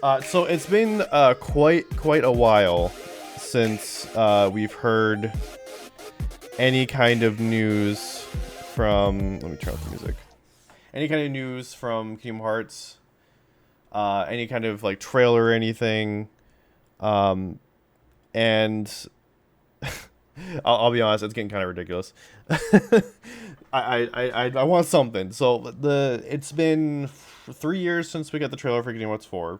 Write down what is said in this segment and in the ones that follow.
So it's been quite a while since we've heard any kind of news from. Let me turn off the music. Any kind of news from Kingdom Hearts. Any kind of like trailer or anything. And I'll be honest, it's getting kind of ridiculous. I want something. So it's been 3 years since we got the trailer for Kingdom Hearts 4.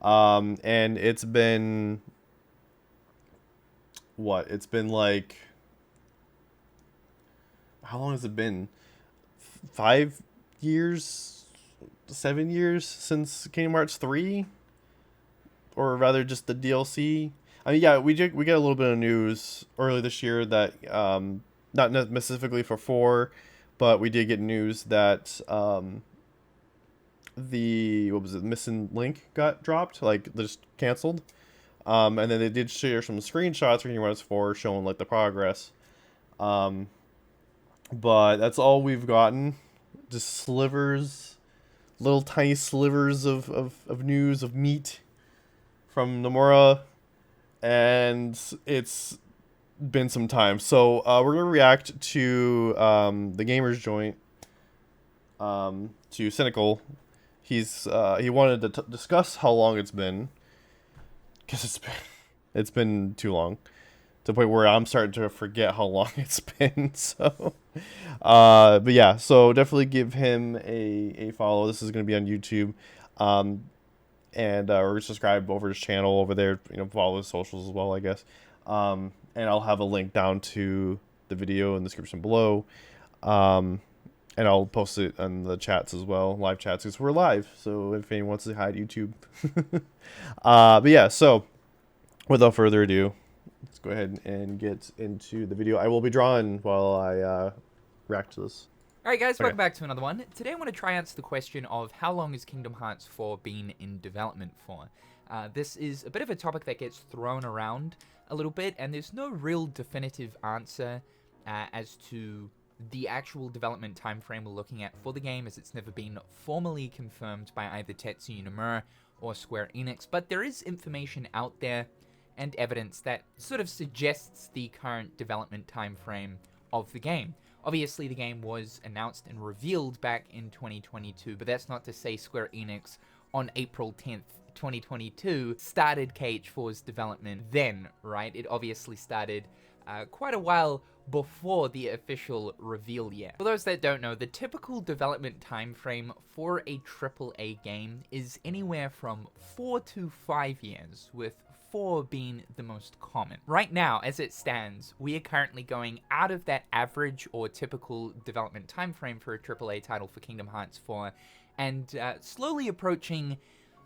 And it's been what? It's been like, how long has it been? 5 years, 7 years since Kingdom Hearts 3, or rather just the DLC. I mean, yeah, we got a little bit of news early this year that not specifically for 4, but we did get news that the missing link got dropped, like just canceled. And then they did share some screenshots for Kingdom Hearts 4 showing like the progress. But that's all we've gotten. Just slivers, little tiny slivers of news, of meat from Nomura. And it's been some time. So we're going to react to the Gamers Joint, to Cynical. He wanted to discuss how long it's been, because it's been too long, to the point where I'm starting to forget how long it's been. So, but yeah, so definitely give him a follow. This is going to be on YouTube, and or subscribe over his channel over there. You know, follow his socials as well, I guess. And I'll have a link down to the video in the description below. And I'll post it on the chats as well, live chats, because we're live. So if anyone wants to say hi to YouTube. But yeah, so without further ado, let's go ahead and get into the video. I will be drawing while I react to this. Alright guys, welcome back to another one. Today I want to try answer the question of how long has Kingdom Hearts 4 been in development for? This is a bit of a topic that gets thrown around a little bit, and there's no real definitive answer as to the actual development time frame we're looking at for the game, as it's never been formally confirmed by either Tetsuya Nomura or Square Enix, but there is information out there and evidence that sort of suggests the current development time frame of the game. Obviously, the game was announced and revealed back in 2022, but that's not to say Square Enix on April 10th, 2022 started KH4's development then, right? It obviously started quite a while before the official reveal yet. For those that don't know, the typical development time frame for a AAA game is anywhere from 4 to 5 years, with 4 being the most common. Right now, as it stands, we are currently going out of that average or typical development time frame for a AAA title for Kingdom Hearts 4, and slowly approaching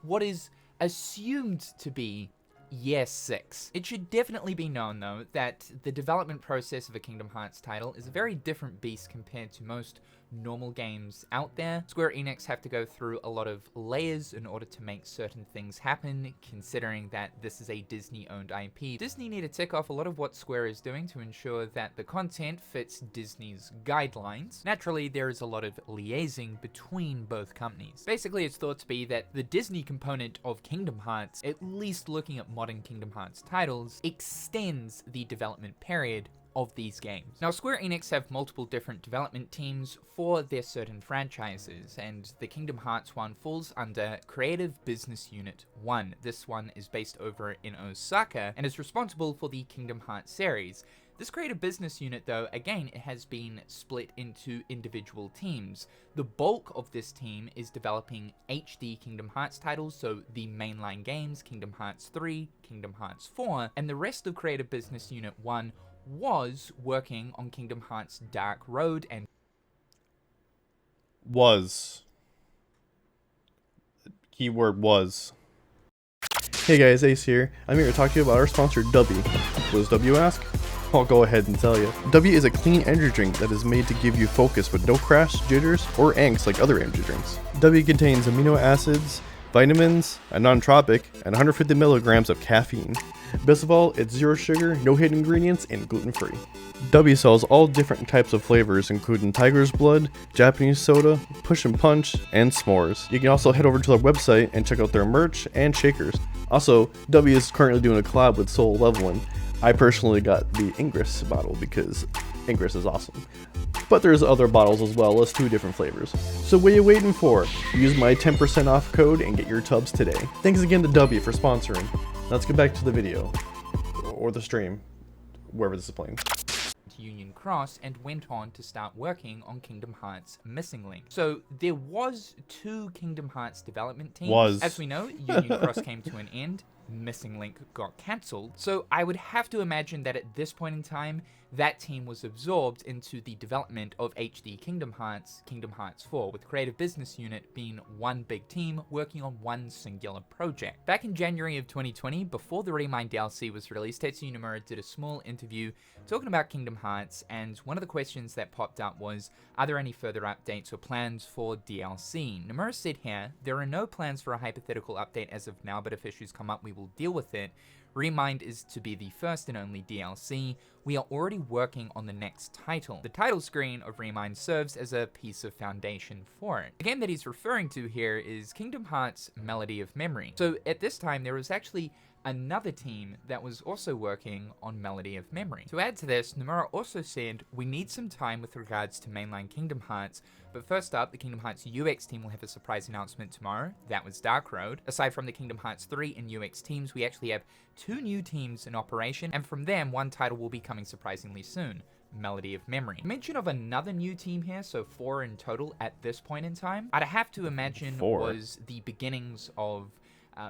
what is assumed to be Year 6. It should definitely be known, though, that the development process of a Kingdom Hearts title is a very different beast compared to most normal games out there. Square Enix have to go through a lot of layers in order to make certain things happen, considering that this is a Disney-owned IP. Disney need to tick off a lot of what Square is doing to ensure that the content fits Disney's guidelines. Naturally, there is a lot of liaising between both companies. Basically, it's thought to be that the Disney component of Kingdom Hearts, at least looking at modern Kingdom Hearts titles, extends the development period of these games. Now, Square Enix have multiple different development teams for their certain franchises, and the Kingdom Hearts one falls under Creative Business Unit 1. This one is based over in Osaka and is responsible for the Kingdom Hearts series. This Creative Business Unit, though, again, it has been split into individual teams. The bulk of this team is developing HD Kingdom Hearts titles, so the mainline games, Kingdom Hearts 3, Kingdom Hearts 4, and the rest of Creative Business Unit 1 was working on Kingdom Hearts Dark Road and Was. Keyword was. Hey guys, Ace here. I'm here to talk to you about our sponsor, W. What does W ask? I'll go ahead and tell you. W is a clean energy drink that is made to give you focus with no crash, jitters, or angst like other energy drinks. W contains amino acids, vitamins, a non-tropic, and 150 milligrams of caffeine. Best of all, it's zero sugar, no hidden ingredients, and gluten-free. W sells all different types of flavors, including Tiger's Blood, Japanese soda, Push and Punch, and s'mores. You can also head over to their website and check out their merch and shakers. Also, W is currently doing a collab with Soul Leveling. I personally got the Ingress bottle because Ingress is awesome. But there's other bottles as well as 2 different flavors. So what are you waiting for? Use my 10% off code and get your tubs today. Thanks again to W for sponsoring. Let's get back to the video. Or the stream. Wherever this is playing. Union Cross and went on to start working on Kingdom Hearts Missing Link. So there was 2 Kingdom Hearts development teams. As we know, Union Cross came to an end. Missing Link got cancelled. So I would have to imagine that at this point in time, that team was absorbed into the development of HD Kingdom Hearts 4, with Creative Business Unit being one big team working on one singular project. Back in January of 2020, before the Remind DLC was released, Tetsuya Nomura did a small interview talking about Kingdom Hearts, and one of the questions that popped up was, are there any further updates or plans for DLC? Nomura said here, there are no plans for a hypothetical update as of now, but if issues come up, we will deal with it. Remind is to be the first and only DLC. We are already working on the next title. The title screen of Remind serves as a piece of foundation for it. The game that he's referring to here is Kingdom Hearts Melody of Memory. So at this time, there was actually another team that was also working on Melody of Memory. To add to this, Nomura also said, we need some time with regards to mainline Kingdom Hearts, but first up, the Kingdom Hearts UX team will have a surprise announcement tomorrow. That was Dark Road. Aside from the Kingdom Hearts 3 and UX teams, we actually have 2 new teams in operation, and from them, one title will be coming surprisingly soon. Melody of Memory. Mention of another new team here, so 4 in total at this point in time, I'd have to imagine 4 was the beginnings of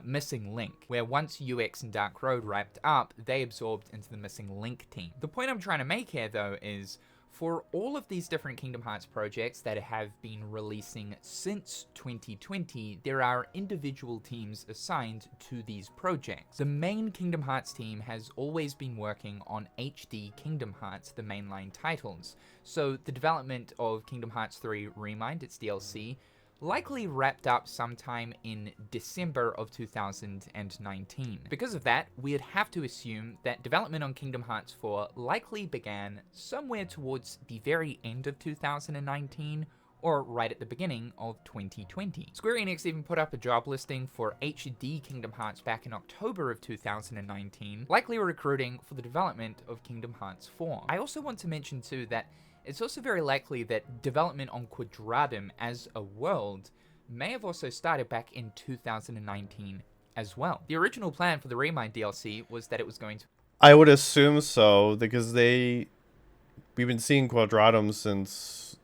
Missing Link, where once UX and Dark Road wrapped up, they absorbed into the Missing Link team. The point I'm trying to make here, though, is for all of these different Kingdom Hearts projects that have been releasing since 2020, there are individual teams assigned to these projects. The main Kingdom Hearts team has always been working on HD Kingdom Hearts, the mainline titles. So the development of Kingdom Hearts 3 Remind, its DLC, likely wrapped up sometime in December of 2019. Because of that, we'd have to assume that development on Kingdom Hearts 4 likely began somewhere towards the very end of 2019 or right at the beginning of 2020. Square Enix even put up a job listing for HD Kingdom Hearts back in October of 2019, likely recruiting for the development of Kingdom Hearts 4. I also want to mention too that it's also very likely that development on Quadratum as a world may have also started back in 2019 as well. The original plan for the Remind DLC was that it was going to... I would assume so, because we've been seeing Quadratum since...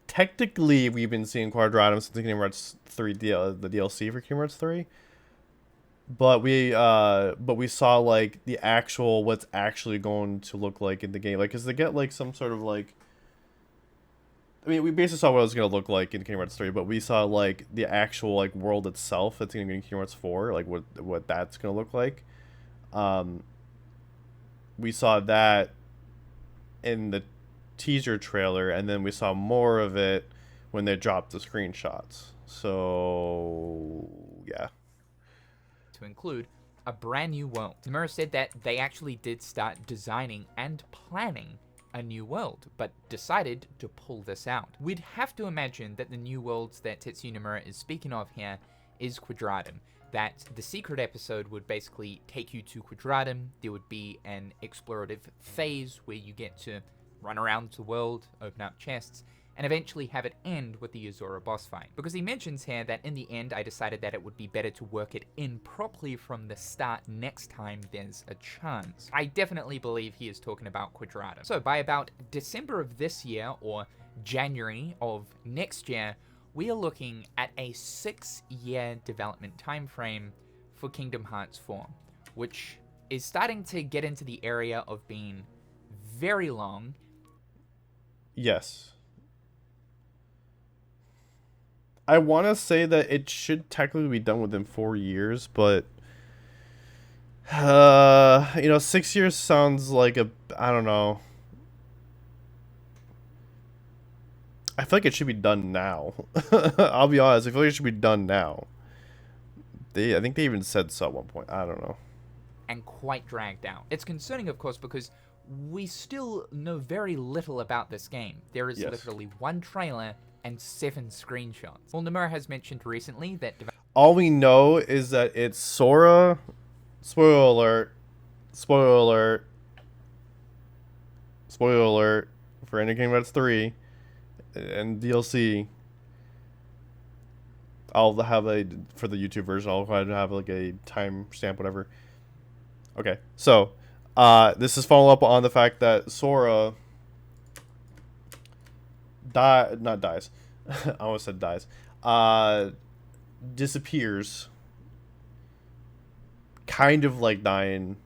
Technically, we've been seeing Quadratum since Kingdom Hearts 3, the DLC for Kingdom Hearts 3. But we saw like the actual what's actually going to look like in the game, like, cause they get like some sort of like, I mean, we basically saw what it was gonna look like in Kingdom Hearts 3, but we saw like the actual like world itself that's gonna be in Kingdom Hearts 4, like what that's gonna look like. We saw that in the teaser trailer, and then we saw more of it when they dropped the screenshots. So yeah. To include a brand new world. Nomura said that they actually did start designing and planning a new world, but decided to pull this out. We'd have to imagine that the new worlds that Tetsuya Nomura is speaking of here is Quadratum. That the secret episode would basically take you to Quadratum. There would be an explorative phase where you get to run around the world, open up chests, and eventually have it end with the Yozora boss fight. Because he mentions here that in the end I decided that it would be better to work it in properly from the start next time there's a chance. I definitely believe he is talking about Quadratum. So by about December of this year, or January of next year, we are looking at a 6-year development time frame for Kingdom Hearts 4, which is starting to get into the area of being very long. Yes. I want to say that it should technically be done within 4 years, but 6 years sounds like I don't know. I feel like it should be done now. I'll be honest. I feel like it should be done now. I think they even said so at one point. I don't know. And quite dragged out. It's concerning, of course, because we still know very little about this game. There is Yes. literally one trailer and 7 screenshots. Well, Nomura has mentioned recently that All we know is that it's Sora. Spoiler alert. Spoiler alert. Spoiler alert for any Kingdom Hearts 3 and DLC. I'll have a for the YouTube version. I'll have like a time stamp, whatever. Okay, so this is following up on the fact that Sora not dies. I almost said dies. Disappears. Kind of like dying.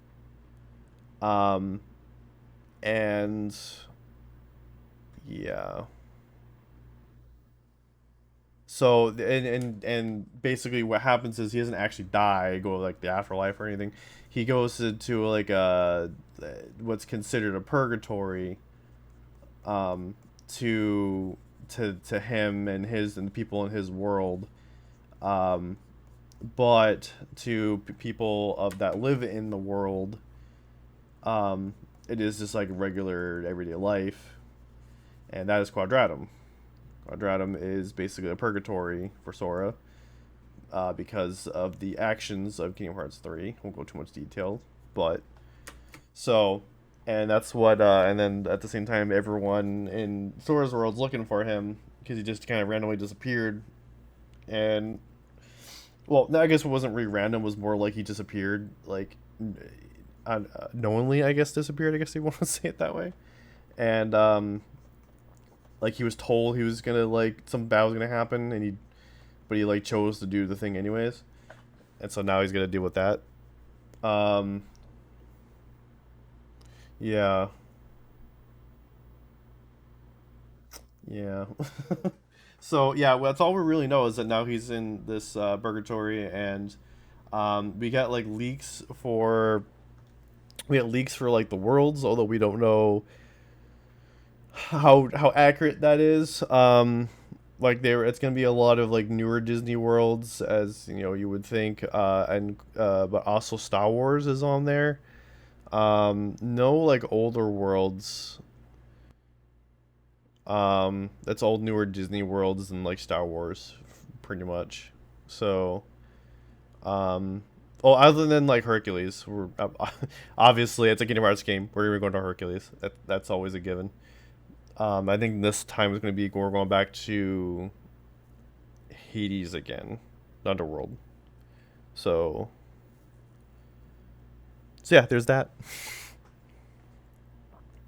And yeah. So and basically what happens is he doesn't actually die, go like the afterlife or anything. He goes into like what's considered a purgatory, to him and the people in his world, but to people of that live in the world, it is just like regular everyday life, and that is Quadratum. Quadratum is basically a purgatory for Sora, because of the actions of Kingdom Hearts 3. Won't go too much detail, but so, and that's what, and then at the same time, everyone in Sora's world's looking for him because he just kind of randomly disappeared, and well, I guess it wasn't really random. It was more like he disappeared, like unknowingly, I guess disappeared. I guess you want to say it that way, and like he was told he was gonna like some bad was gonna happen, and but he like chose to do the thing anyways, and so now he's gonna deal with that. Yeah, yeah. So yeah, well, that's all we really know is that now he's in this purgatory, and we got like leaks for like the worlds, although we don't know how accurate that is. Like it's gonna be a lot of like newer Disney worlds, as you know you would think, and but also Star Wars is on there. No like older worlds. That's all newer Disney worlds and like Star Wars, pretty much. So, well, other than like Hercules, we're obviously it's a Kingdom Hearts game. We're gonna go to Hercules. That's always a given. I think this time is going to be we're going back to Hades again, Underworld. So yeah, there's that.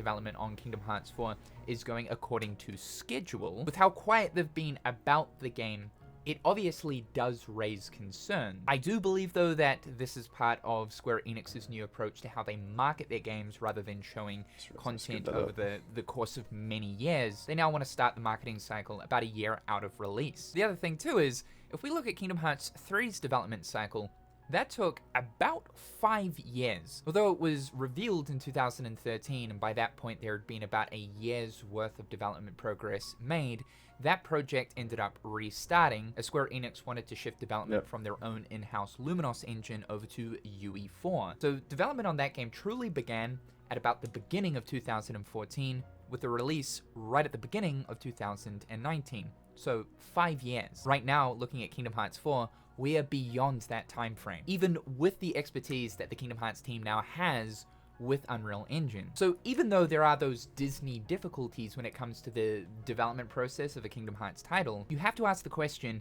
development on Kingdom Hearts 4 is going according to schedule. With how quiet they've been about the game, it obviously does raise concern. I do believe, though, that this is part of Square Enix's new approach to how they market their games rather than showing content over the course of many years. They now want to start the marketing cycle about a year out of release. The other thing, too, is if we look at Kingdom Hearts 3's development cycle, that took about 5 years. Although it was revealed in 2013, and by that point there had been about a year's worth of development progress made, that project ended up restarting as Square Enix wanted to shift development from their own in-house Luminos engine over to UE4. So development on that game truly began at about the beginning of 2014, with the release right at the beginning of 2019. So 5 years. Right now, looking at Kingdom Hearts 4, we are beyond that time frame, even with the expertise that the Kingdom Hearts team now has with Unreal Engine. So even though there are those Disney difficulties when it comes to the development process of a Kingdom Hearts title, you have to ask the question,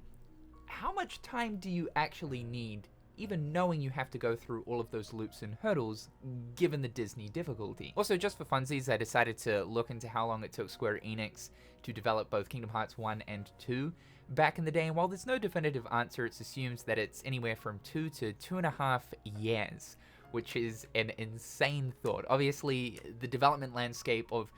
how much time do you actually need, even knowing you have to go through all of those loops and hurdles, given the Disney difficulty? Also, just for funsies, I decided to look into how long it took Square Enix to develop both Kingdom Hearts 1 and 2 back in the day, and while there's no definitive answer, it's assumed that it's anywhere from 2 to 2.5 years, which is an insane thought. Obviously, the development landscape of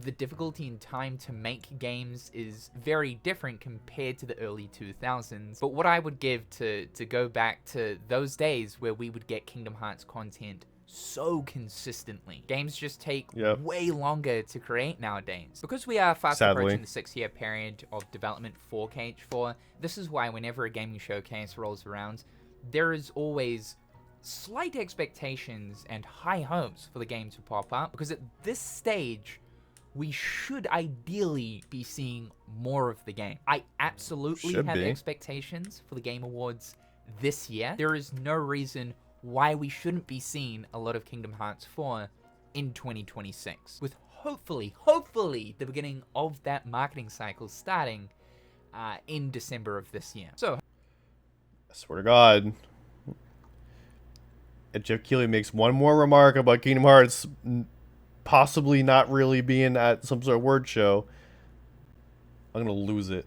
the difficulty and time to make games is very different compared to the early 2000s, but what I would give to go back to those days where we would get Kingdom Hearts content so consistently. Games just take Yep. way longer to create nowadays. Because we are fast Sadly. approaching the 6-year period of development for KH4, this is why whenever a gaming showcase rolls around, there is always slight expectations and high hopes for the game to pop up, because at this stage, we should ideally be seeing more of the game. I absolutely Should have be. expectations for the Game Awards this year. There is no reason why we shouldn't be seeing a lot of Kingdom Hearts 4 in 2026, with hopefully the beginning of that marketing cycle starting in December of this year. So, I swear to God. If Jeff Keighley makes one more remark about Kingdom Hearts possibly not really being at some sort of word show, I'm gonna lose it.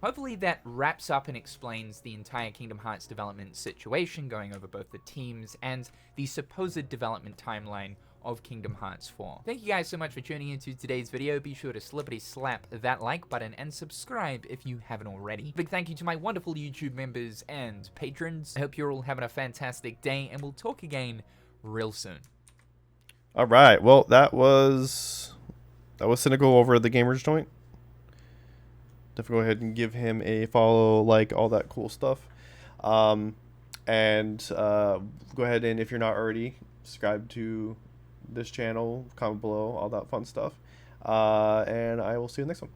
hopefully that wraps up and explains the entire Kingdom Hearts development situation, going over both the teams and the supposed development timeline of Kingdom Hearts 4. Thank you guys so much for tuning into today's video. Be sure to slippity slap that like button and subscribe if you haven't already. Big thank you to my wonderful YouTube members and patrons. I hope you're all having a fantastic day, and we'll talk again real soon. All right. Well, that was Cynical over at the Gamers Joint. Definitely go ahead and give him a follow, like, all that cool stuff. Go ahead and, if you're not already, subscribe to this channel, comment below, all that fun stuff. And I will see you next one.